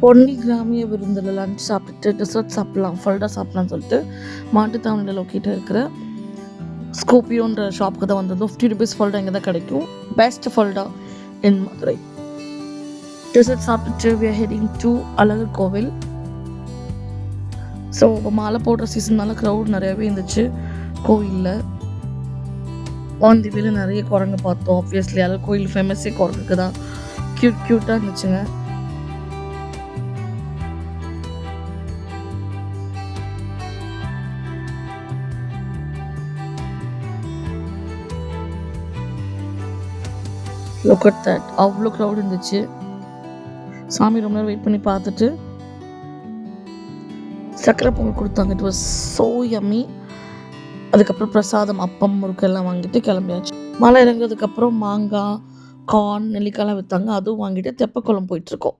பொன்னி கிராமிய விருந்தில் லஞ்ச் சாப்பிட்டுட்டு டெசர்ட் சாப்பிட்லாம், ஃபல்டா சாப்பிட்லான்னு சொல்லிட்டு மாட்டுத்தாவணியில் லொக்கேட் இருக்கிற ஸ்கோப்பியோன்ற ஷாப்புக்கு தான் வந்ததும். 50 rupees ஃபல்டா இங்கே தான் கிடைக்கும். Best falooda in Madurai. Dessert சாப்பிட்டுட்டு we are heading to Alagar Kovil. So மாலை போடுற சீசன்னால க்ரௌட் நிறையாவே இருந்துச்சு கோவிலில். ஆன் தி வேல நிறைய குரங்கு பார்த்தோம். ஆப்வியஸ்லி அழகர் கோயில் ஃபேமஸே குரங்குக்கு தான். க்யூட்டாக இருந்துச்சுங்க. லுக் அட் தட், அவ்வளோ க்ரௌட் இருந்துச்சு. சாமி ரொம்ப நேரம் வெயிட் பண்ணி பார்த்துட்டு சக்கரை பொங்கல் கொடுத்தாங்க. It was so yummy. அதுக்கப்புறம் பிரசாதம், அப்பம், முறுக்கு எல்லாம் வாங்கிட்டு கிளம்பியாச்சு. மலை இறங்குறதுக்கப்புறம் மாங்காய், கார்ன், நெல்லிக்காய்லாம் விற்றாங்க. அதுவும் வாங்கிட்டு தெப்பக்குளம் போயிட்டுருக்கோம்.